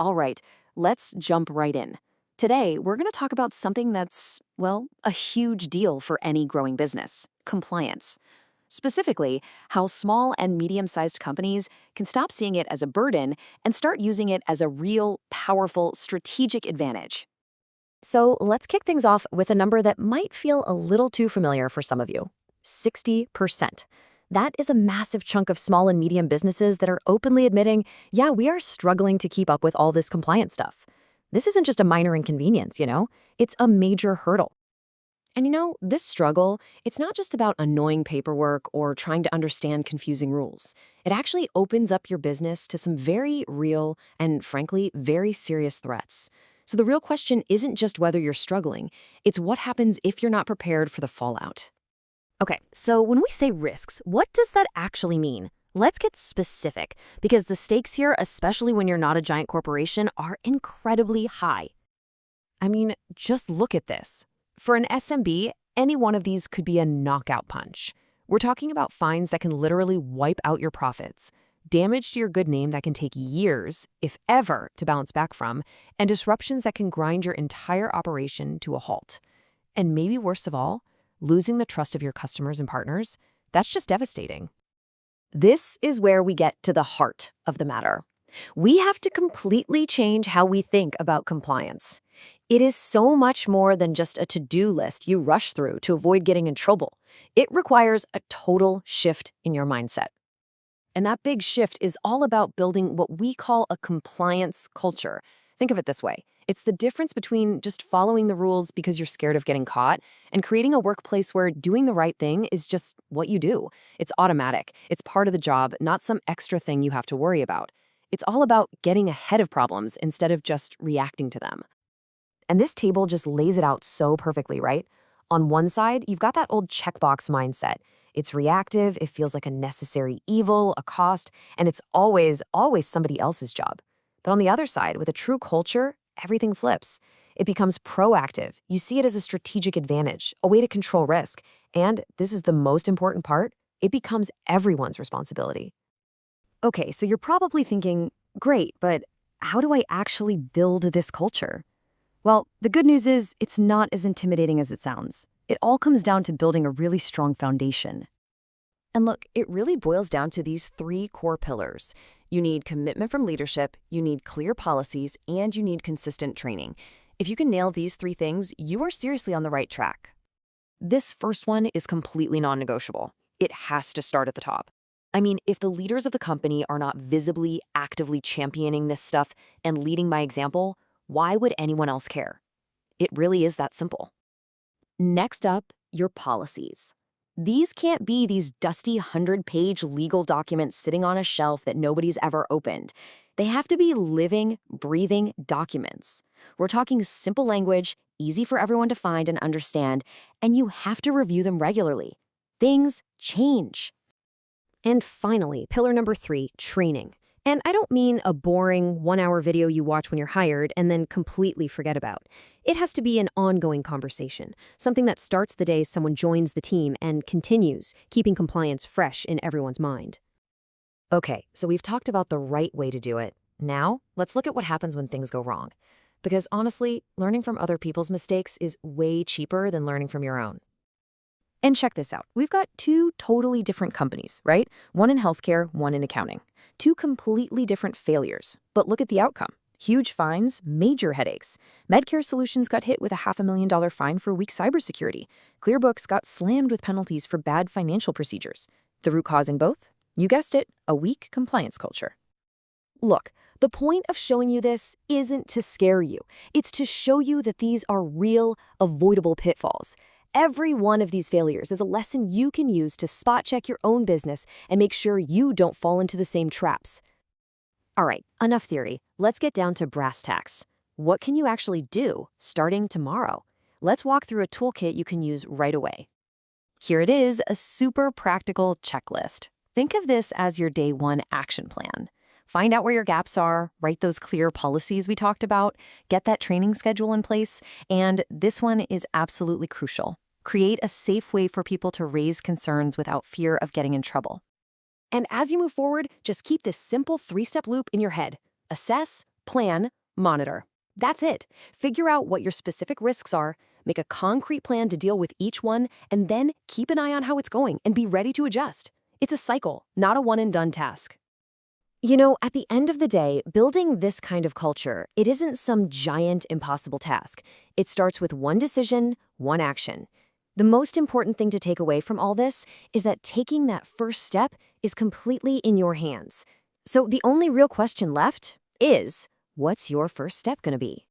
All right, let's jump right in. Today, we're going to talk about something that's, well, a huge deal for any growing business: compliance. Specifically, how small and medium sized companies can stop seeing it as a burden and start using it as a real, powerful, strategic advantage. So let's kick things off with a number that might feel a little too familiar for some of you: 60%. That is a massive chunk of small and medium businesses that are openly admitting, yeah, we are struggling to keep up with all this compliance stuff. This isn't just a minor inconvenience, it's a major hurdle. And this struggle, it's not just about annoying paperwork or trying to understand confusing rules. It actually opens up your business to some very real and, frankly, very serious threats. So the real question isn't just whether you're struggling, it's what happens if you're not prepared for the fallout. Okay, so when we say risks, what does that actually mean? Let's get specific, because the stakes here, especially when you're not a giant corporation, are incredibly high. I mean, just look at this. For an SMB, any one of these could be a knockout punch. We're talking about fines that can literally wipe out your profits, damage to your good name that can take years, if ever, to bounce back from, and disruptions that can grind your entire operation to a halt. And maybe worst of all, losing the trust of your customers and partners. That's just devastating. This is where we get to the heart of the matter. We have to completely change how we think about compliance. It is so much more than just a to-do list you rush through to avoid getting in trouble. It requires a total shift in your mindset. And that big shift is all about building what we call a compliance culture. Think of it this way. It's the difference between just following the rules because you're scared of getting caught and creating a workplace where doing the right thing is just what you do. It's automatic. It's part of the job, not some extra thing you have to worry about. It's all about getting ahead of problems instead of just reacting to them. And this table just lays it out so perfectly, right? On one side, you've got that old checkbox mindset. It's reactive, it feels like a necessary evil, a cost, and it's always somebody else's job. But on the other side, with a true culture, everything flips. It becomes proactive. You see it as a strategic advantage, a way to control risk. And this is the most important part, it becomes everyone's responsibility. Okay, so you're probably thinking, great, but how do I actually build this culture? Well, the good news is it's not as intimidating as it sounds. It all comes down to building a really strong foundation. And look, it really boils down to these three core pillars. You need commitment from leadership, you need clear policies, and you need consistent training. If you can nail these three things, you are seriously on the right track. This first one is completely non-negotiable. It has to start at the top. I mean, if the leaders of the company are not visibly, actively championing this stuff and leading by example, why would anyone else care? It really is that simple. Next up, your policies. These can't be these dusty 100-page legal documents sitting on a shelf that nobody's ever opened. They have to be living, breathing documents. We're talking simple language, easy for everyone to find and understand, and you have to review them regularly. Things change. And finally, pillar number 3, training. And I don't mean a boring 1-hour video you watch when you're hired and then completely forget about. It has to be an ongoing conversation, something that starts the day someone joins the team and continues, keeping compliance fresh in everyone's mind. Okay, so we've talked about the right way to do it. Now, let's look at what happens when things go wrong. Because honestly, learning from other people's mistakes is way cheaper than learning from your own. And check this out. We've got 2 totally different companies, right? One in healthcare, one in accounting. 2 completely different failures. But look at the outcome. Huge fines, major headaches. Medcare Solutions got hit with a $500,000 fine for weak cybersecurity. ClearBooks got slammed with penalties for bad financial procedures. The root cause in both? You guessed it, a weak compliance culture. Look, the point of showing you this isn't to scare you. It's to show you that these are real, avoidable pitfalls. Every one of these failures is a lesson you can use to spot check your own business and make sure you don't fall into the same traps. All right, enough theory. Let's get down to brass tacks. What can you actually do starting tomorrow? Let's walk through a toolkit you can use right away. Here it is, a super practical checklist. Think of this as your day 1 action plan. Find out where your gaps are, write those clear policies we talked about, get that training schedule in place, and this one is absolutely crucial. Create a safe way for people to raise concerns without fear of getting in trouble. And as you move forward, just keep this simple 3-step loop in your head. Assess, plan, monitor. That's it. Figure out what your specific risks are, make a concrete plan to deal with each one, and then keep an eye on how it's going and be ready to adjust. It's a cycle, not a one-and-done task. At the end of the day, building this kind of culture, it isn't some giant, impossible task. It starts with one decision, one action. The most important thing to take away from all this is that taking that first step is completely in your hands. So the only real question left is, what's your first step going to be?